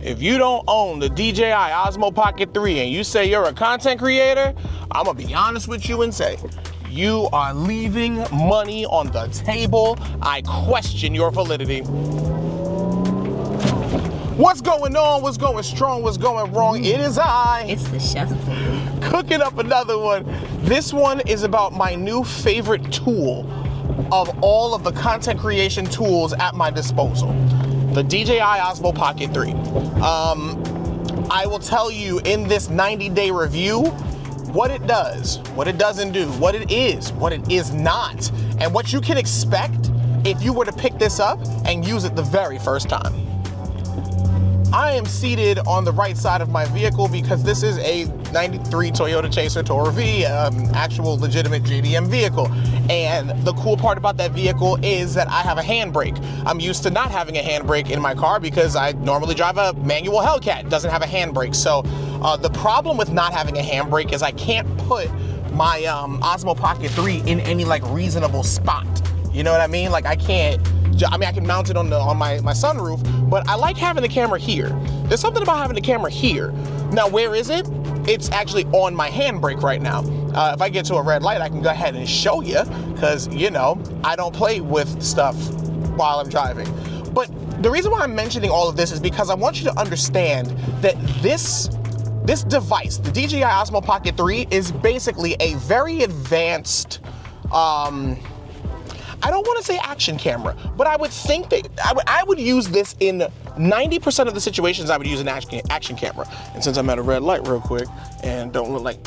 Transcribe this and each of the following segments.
if you don't own the DJI OSMO Pocket 3 and you say you're a content creator, I'm gonna be honest with you and say, you are leaving money on the table. I question your validity. What's going on? What's going strong? What's going wrong? It is I. It's the chef. Cooking up another one. This one is about my new favorite tool of all of the content creation tools at my disposal. The DJI Osmo Pocket 3. I will tell you in this 90-day review what it does, what it doesn't do, what it is not, and what you can expect if you were to pick this up and use it the very first time. I am seated on the right side of my vehicle because this is a 93 Toyota Chaser Tourer V, actual legitimate JDM vehicle. And the cool part about that vehicle is that I have a handbrake. I'm used to not having a handbrake in my car because I normally drive a manual Hellcat. It doesn't have a handbrake. So the problem with not having a handbrake is I can't put my Osmo Pocket 3 in any like reasonable spot. You know what I mean? Like I can mount it on my sunroof, but I like having the camera here. There's something about having the camera here. Now, where is it? It's actually on my handbrake right now. If I get to a red light, I can go ahead and show you, because, you know, I don't play with stuff while I'm driving. But the reason why I'm mentioning all of this is because I want you to understand that this device, the DJI Osmo Pocket 3, is basically a very advanced, I don't want to say action camera, but I would think that I would use this in 90% of the situations I would use an action camera. And since I'm at a red light real quick and don't look like,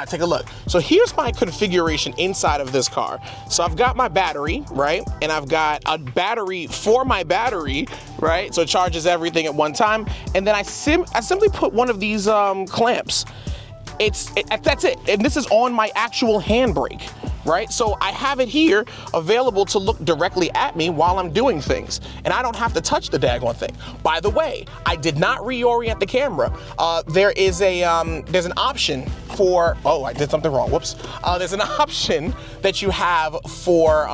take a look. So here's my configuration inside of this car. So I've got my battery, right? And I've got a battery for my battery, right? So it charges everything at one time. And then I simply put one of these clamps. That's it. And this is on my actual handbrake, right? So I have it here available to look directly at me while I'm doing things. And I don't have to touch the daggone thing. By the way, I did not reorient the camera. There's an option for, oh, I did something wrong, whoops. There's an option that you have for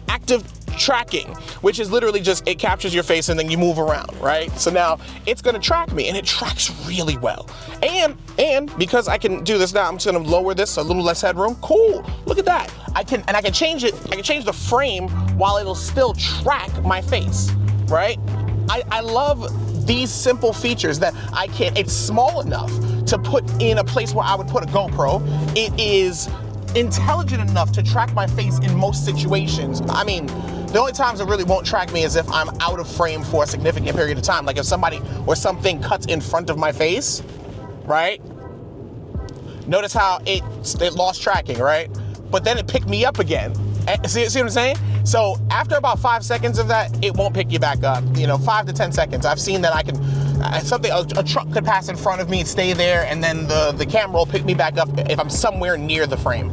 active tracking, which is literally just, it captures your face and then you move around, right? So now it's gonna track me, and it tracks really well. And because I can do this now, I'm just gonna lower this a little less headroom. Cool, look at that. I can change it, I can change the frame while it'll still track my face, right? I love these simple features that it's small enough to put in a place where I would put a GoPro. It is intelligent enough to track my face in most situations. I mean, the only times it really won't track me is if I'm out of frame for a significant period of time. Like if somebody or something cuts in front of my face, right? Notice how it lost tracking, right? But then it picked me up again. See what I'm saying? So after about 5 seconds of that, it won't pick you back up. You know, 5 to 10 seconds. I've seen that a truck could pass in front of me, stay there, and then the camera will pick me back up if I'm somewhere near the frame.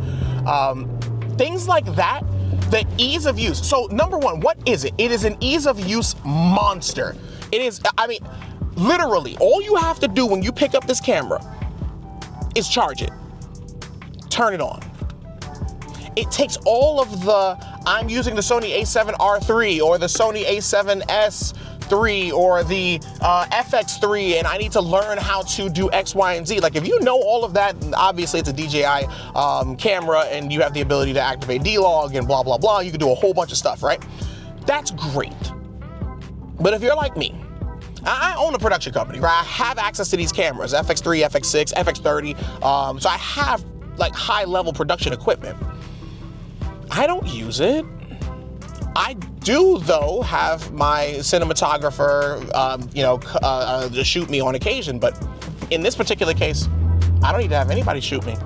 Things like that, the ease of use. So number one, what is it? It is an ease of use monster. It is, I mean, literally, all you have to do when you pick up this camera is charge it, turn it on. It takes all of I'm using the Sony a7R III or the Sony a7S III or the FX3, and I need to learn how to do X, Y, and Z. Like if you know all of that, obviously it's a DJI camera and you have the ability to activate D-Log and blah, blah, blah. You can do a whole bunch of stuff, right? That's great. But if you're like me, I own a production company, right? I have access to these cameras, FX3, FX6, FX30. So I have like high level production equipment. I don't use it. I do, though, have my cinematographer, to shoot me on occasion. But in this particular case, I don't need to have anybody shoot me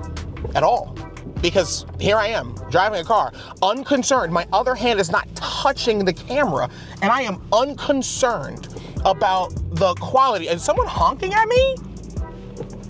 at all. Because here I am, driving a car, unconcerned. My other hand is not touching the camera, and I am unconcerned about the quality. Is someone honking at me?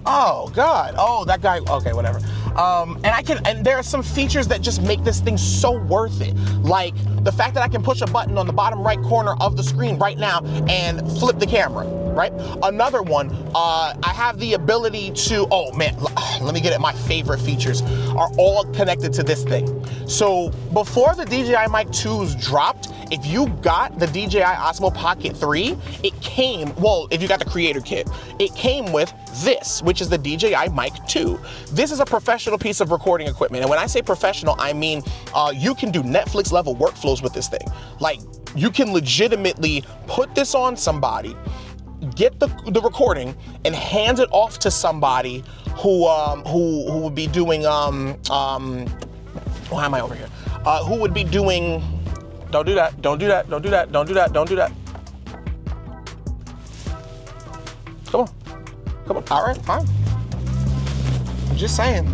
Oh, God. Oh, that guy. Okay, whatever. And there are some features that just make this thing so worth it. Like the fact that I can push a button on the bottom right corner of the screen right now and flip the camera, right? Another one, I have the ability to, oh man, let me get it. My favorite features are all connected to this thing. So before the DJI Mic 2s dropped, if you got the DJI Osmo Pocket 3, it came, well, if you got the creator kit, it came with this, which is the DJI Mic 2. This is a professional piece of recording equipment. And when I say professional, I mean you can do Netflix level workflows with this thing. Like, you can legitimately put this on somebody, get the recording, and hand it off to somebody who would be doing why am I over here? Who would be doing, don't do that, don't do that, don't do that, don't do that, don't do that. Come on, all right, fine. I'm just saying.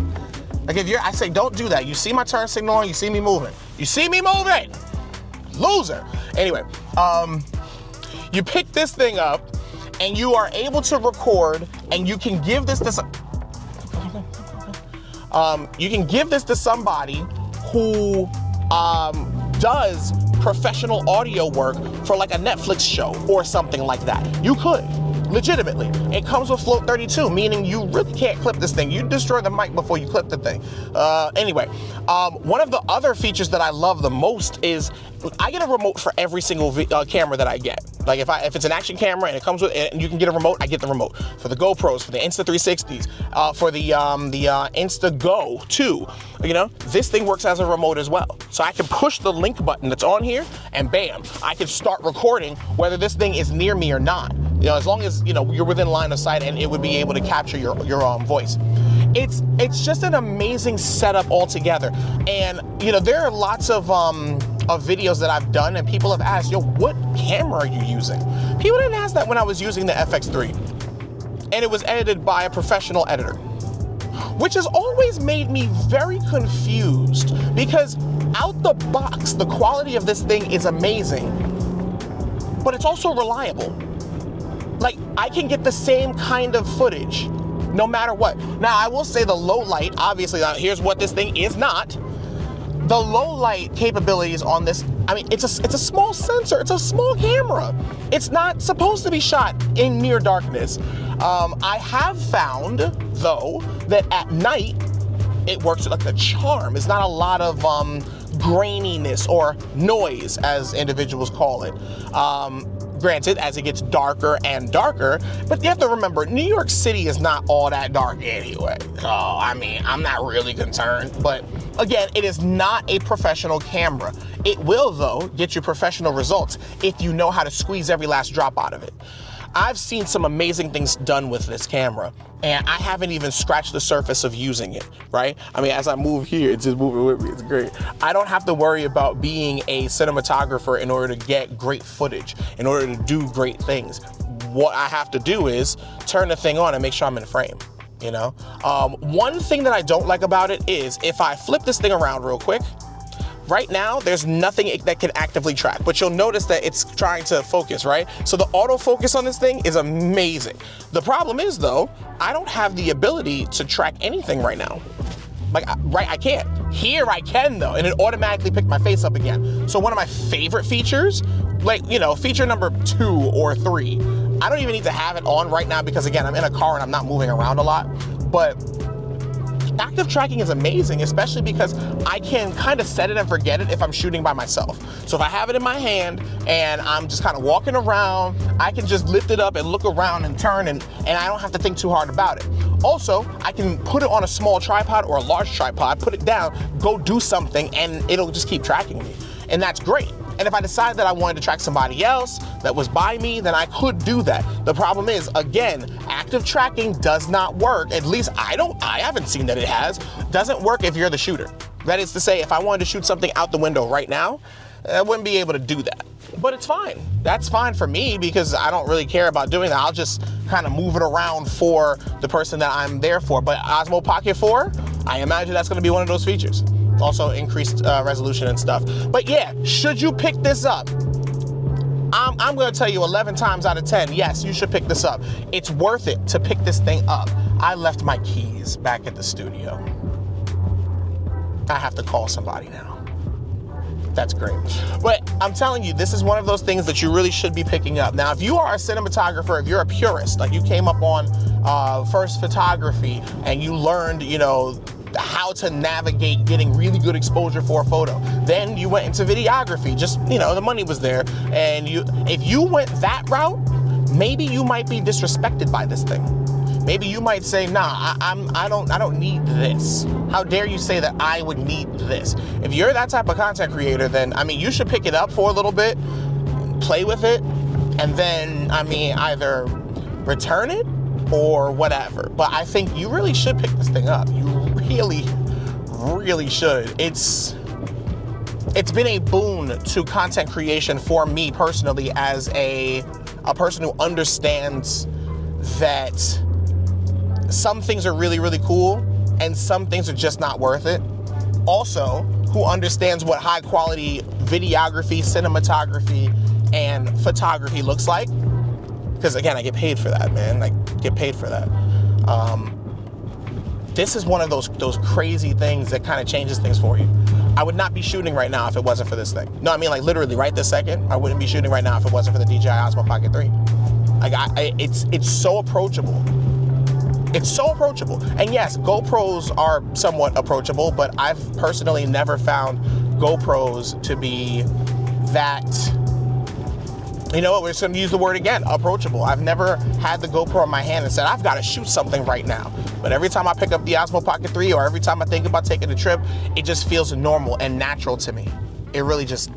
Like, if I say don't do that, you see my turn signal on, you see me moving. You see me moving, loser. Anyway, you pick this thing up and you are able to record, and you can give this to somebody who does professional audio work for like a Netflix show or something like that. You could, legitimately. It comes with Float 32, meaning you really can't clip this thing. You destroy the mic before you clip the thing. Anyway, one of the other features that I love the most is I get a remote for every single camera that I get. Like if it's an action camera and it comes with, and you can get a remote, I get the remote. For the GoPros, for the Insta360s, for the Insta Go 2, you know, this thing works as a remote as well. So I can push the link button that's on here, and bam, I can start recording whether this thing is near me or not. You know, as long as, you know, you're within line of sight, and it would be able to capture your voice. It's just an amazing setup altogether. And, you know, there are lots of videos that I've done, and people have asked, yo, what camera are you using? People didn't ask that when I was using the FX3. And it was edited by a professional editor, which has always made me very confused, because out the box, the quality of this thing is amazing, but it's also reliable. Like, I can get the same kind of footage no matter what. Now, I will say the low light, obviously, here's what this thing is not. The low light capabilities on this, I mean, it's a small sensor, it's a small camera. It's not supposed to be shot in near darkness. I have found, though, that at night, it works like a charm. It's not a lot of graininess or noise, as individuals call it. Granted, as it gets darker and darker, but you have to remember, New York City is not all that dark anyway. I mean, I'm not really concerned, but again, it is not a professional camera. It will, though, get you professional results if you know how to squeeze every last drop out of it. I've seen some amazing things done with this camera, and I haven't even scratched the surface of using it, right? I mean, as I move here, it's just moving with me, it's great. I don't have to worry about being a cinematographer in order to get great footage, in order to do great things. What I have to do is turn the thing on and make sure I'm in frame, you know? One thing that I don't like about it is if I flip this thing around real quick, right now, there's nothing that can actively track, but you'll notice that it's trying to focus, right? So the autofocus on this thing is amazing. The problem is, though, I don't have the ability to track anything right now. Like, I can't. Here I can, though, and it automatically picked my face up again. So one of my favorite features, like, you know, feature number 2 or 3, I don't even need to have it on right now because, again, I'm in a car and I'm not moving around a lot, but active tracking is amazing, especially because I can kind of set it and forget it if I'm shooting by myself. So if I have it in my hand and I'm just kind of walking around, I can just lift it up and look around and turn, and I don't have to think too hard about it. Also, I can put it on a small tripod or a large tripod, put it down, go do something, and it'll just keep tracking me. And that's great. And if I decide that I wanted to track somebody else that was by me, then I could do that. The problem is, again, active tracking does not work. At least I haven't seen that it has. Doesn't work if you're the shooter. That is to say, if I wanted to shoot something out the window right now, I wouldn't be able to do that. But it's fine. That's fine for me because I don't really care about doing that. I'll just kind of move it around for the person that I'm there for. But Osmo Pocket 4, I imagine that's going to be one of those features. Also increased resolution and stuff. But yeah, should you pick this up? I'm gonna tell you 11 times out of 10, yes, you should pick this up. It's worth it to pick this thing up. I left my keys back at the studio. I have to call somebody now. That's great. But I'm telling you, this is one of those things that you really should be picking up. Now, if you are a cinematographer, if you're a purist, like you came up on first photography and you learned, you know, how to navigate getting really good exposure for a photo. Then you went into videography, just, you know, the money was there. And if you went that route, maybe you might be disrespected by this thing. Maybe you might say, nah, I don't need this. How dare you say that I would need this? If you're that type of content creator, then, I mean, you should pick it up for a little bit, play with it, and then, I mean, either return it or whatever. But I think you really should pick this thing up. You really, really should. It's been a boon to content creation for me personally as a person who understands that some things are really, really cool and some things are just not worth it. Also, who understands what high quality videography, cinematography, and photography looks like. Because again, I get paid for that, man. I get paid for that. This is one of those crazy things that kind of changes things for you. I would not be shooting right now if it wasn't for this thing. No, I mean, like, literally right this second, I wouldn't be shooting right now if it wasn't for the DJI OSMO Pocket 3. Like, it's so approachable. It's so approachable. And yes, GoPros are somewhat approachable, but I've personally never found GoPros to be that, you know what, we're just gonna use the word again, approachable. I've never had the GoPro in my hand and said, I've gotta shoot something right now. But every time I pick up the OSMO Pocket 3 or every time I think about taking a trip, it just feels normal and natural to me. It really just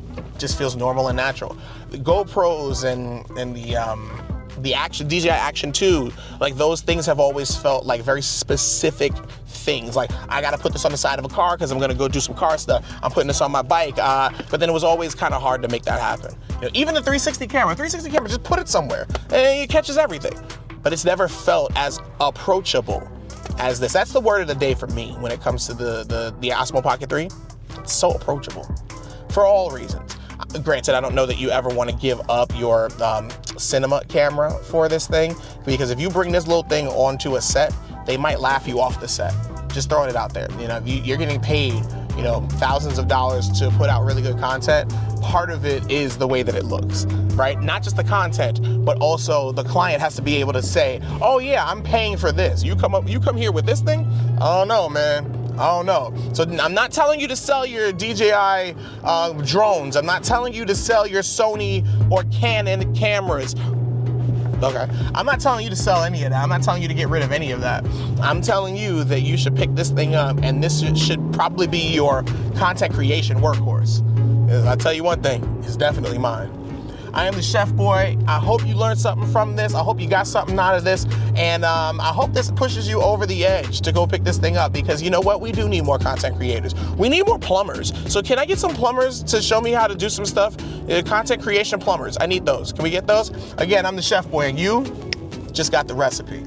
feels normal and natural. The GoPros and the DJI Action 2, like, those things have always felt like very specific things. Like, I gotta put this on the side of a car because I'm gonna go do some car stuff. I'm putting this on my bike, but then it was always kind of hard to make that happen. You know, even the 360 camera, just put it somewhere and it catches everything. But it's never felt as approachable as this. That's the word of the day for me when it comes to the OSMO Pocket 3. It's so approachable for all reasons. Granted, I don't know that you ever want to give up your cinema camera for this thing, because if you bring this little thing onto a set, they might laugh you off the set. Just throwing it out there. You know, you're getting paid, you know, thousands of dollars to put out really good content. Part of it is the way that it looks, right? Not just the content, but also the client has to be able to say, oh yeah, I'm paying for this. You come here with this thing? I don't know, man. I don't know. So I'm not telling you to sell your DJI drones. I'm not telling you to sell your Sony or Canon cameras. Okay. I'm not telling you to sell any of that. I'm not telling you to get rid of any of that. I'm telling you that you should pick this thing up, and this should probably be your content creation workhorse. I'll tell you one thing, it's definitely mine. I am the Chef Boy. I hope you learned something from this. I hope you got something out of this. And I hope this pushes you over the edge to go pick this thing up, because you know what? We do need more content creators. We need more plumbers. So can I get some plumbers to show me how to do some stuff? Content creation plumbers. I need those. Can we get those? Again, I'm the Chef Boy, and you just got the recipe.